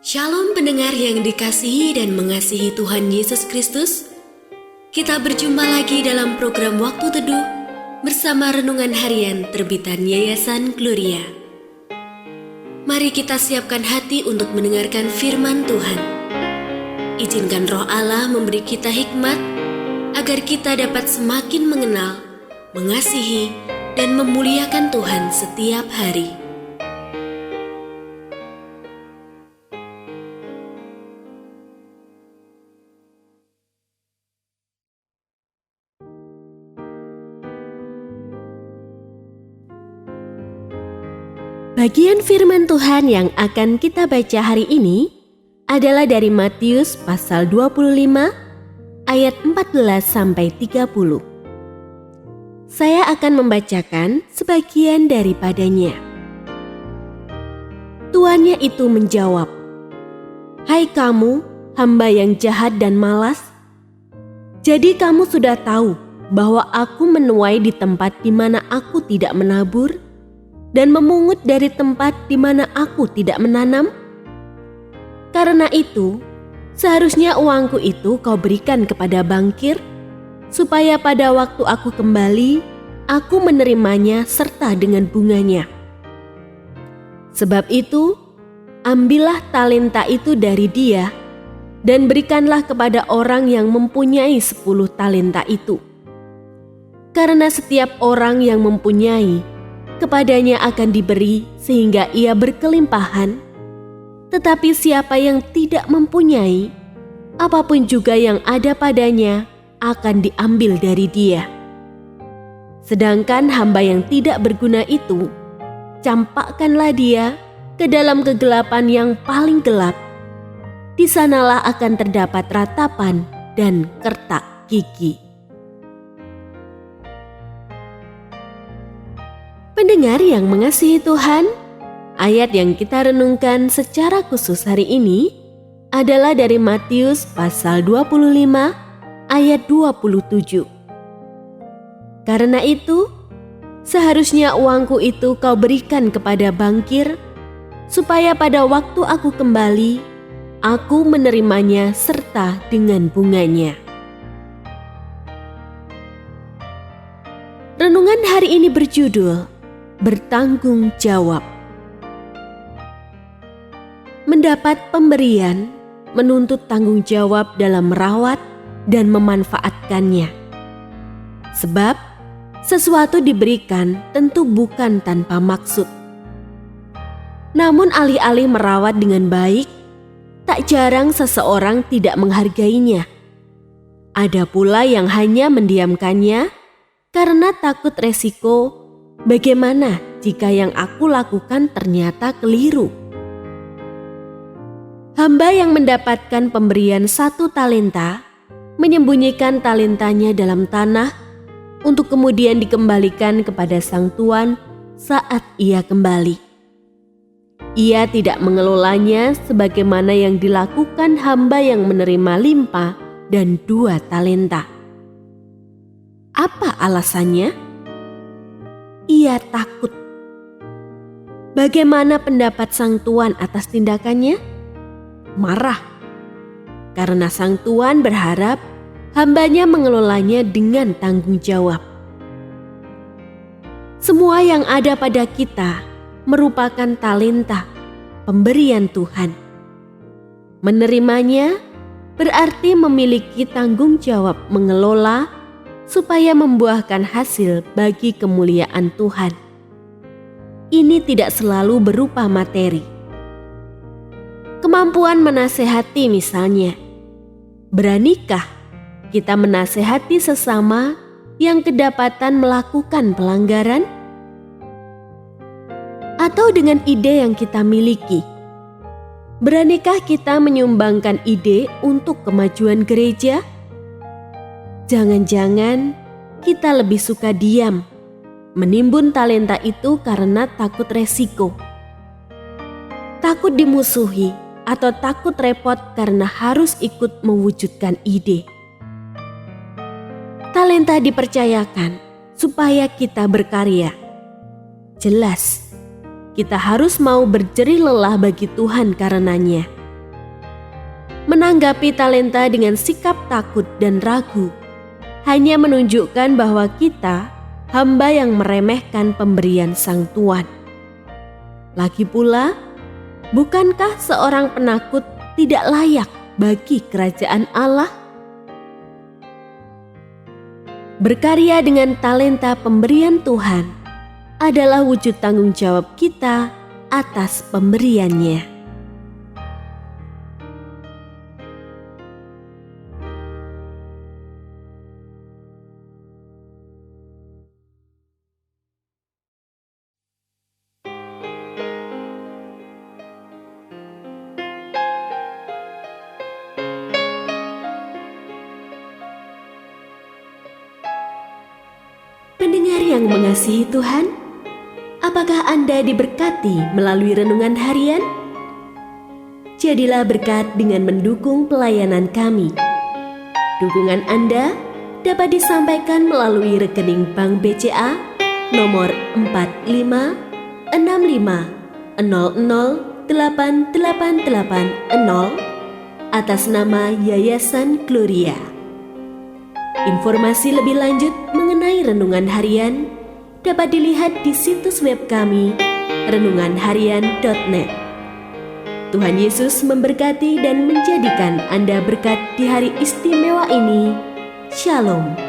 Shalom pendengar yang dikasihi dan mengasihi Tuhan Yesus Kristus. Kita berjumpa lagi dalam program Waktu Teduh bersama Renungan Harian terbitan Yayasan Gloria. Mari kita siapkan hati untuk mendengarkan firman Tuhan. Izinkan Roh Allah memberi kita hikmat agar kita dapat semakin mengenal, mengasihi, dan memuliakan Tuhan setiap hari. Bagian firman Tuhan yang akan kita baca hari ini adalah dari Matius pasal 25 ayat 14 sampai 30. Saya akan membacakan sebagian daripadanya. Tuannya itu menjawab, "Hai kamu, hamba yang jahat dan malas. Jadi kamu sudah tahu bahwa aku menuai di tempat di mana aku tidak menabur dan memungut dari tempat di mana aku tidak menanam? Karena itu, seharusnya uangku itu kau berikan kepada bankir, supaya pada waktu aku kembali, aku menerimanya serta dengan bunganya. Sebab itu, ambillah talenta itu dari dia, dan berikanlah kepada orang yang mempunyai 10 talenta itu. Karena setiap orang yang mempunyai, kepadanya akan diberi sehingga ia berkelimpahan, tetapi siapa yang tidak mempunyai, apapun juga yang ada padanya akan diambil dari dia. Sedangkan hamba yang tidak berguna itu, campakkanlah dia ke dalam kegelapan yang paling gelap. Di sanalah akan terdapat ratapan dan kertak gigi." Pendengar yang mengasihi Tuhan, ayat yang kita renungkan secara khusus hari ini adalah dari Matius pasal 25 ayat 27. Karena itu, seharusnya uangku itu kau berikan kepada bankir, supaya pada waktu aku kembali, aku menerimanya serta dengan bunganya. Renungan hari ini berjudul Bertanggung Jawab. Mendapat pemberian menuntut tanggung jawab dalam merawat dan memanfaatkannya. Sebab sesuatu diberikan tentu bukan tanpa maksud. Namun alih-alih merawat dengan baik, tak jarang seseorang tidak menghargainya. Ada pula yang hanya mendiamkannya karena takut resiko. Bagaimana jika yang aku lakukan ternyata keliru? Hamba yang mendapatkan pemberian 1 talenta menyembunyikan talentanya dalam tanah untuk kemudian dikembalikan kepada sang tuan saat ia kembali. Ia tidak mengelolanya sebagaimana yang dilakukan hamba yang menerima limpah dan 2 talenta. Apa alasannya? Ia takut. Bagaimana pendapat sang tuan atas tindakannya? Marah. Karena sang tuan berharap hambanya mengelolanya dengan tanggung jawab. Semua yang ada pada kita merupakan talenta, pemberian Tuhan. Menerimanya berarti memiliki tanggung jawab mengelola supaya membuahkan hasil bagi kemuliaan Tuhan. Ini tidak selalu berupa materi. Kemampuan menasehati misalnya. Beranikah kita menasehati sesama yang kedapatan melakukan pelanggaran? Atau dengan ide yang kita miliki, beranikah kita menyumbangkan ide untuk kemajuan gereja? Jangan-jangan kita lebih suka diam, menimbun talenta itu karena takut resiko. Takut dimusuhi atau takut repot karena harus ikut mewujudkan ide. Talenta dipercayakan supaya kita berkarya. Jelas, kita harus mau berjerih lelah bagi Tuhan karenanya. menanggapi talenta dengan sikap takut dan ragu hanya menunjukkan bahwa kita hamba yang meremehkan pemberian Sang Tuan. Lagi pula, bukankah seorang penakut tidak layak bagi kerajaan Allah? Berkarya dengan talenta pemberian Tuhan adalah wujud tanggung jawab kita atas pemberiannya. Pendengar yang mengasihi Tuhan, apakah Anda diberkati melalui renungan harian? Jadilah berkat dengan mendukung pelayanan kami. Dukungan Anda dapat disampaikan melalui rekening Bank BCA nomor 4565008880 atas nama Yayasan Gloria. Informasi lebih lanjut mengenai renungan harian dapat dilihat di situs web kami renunganharian.net. Tuhan Yesus memberkati dan menjadikan Anda berkat di hari istimewa ini. Shalom.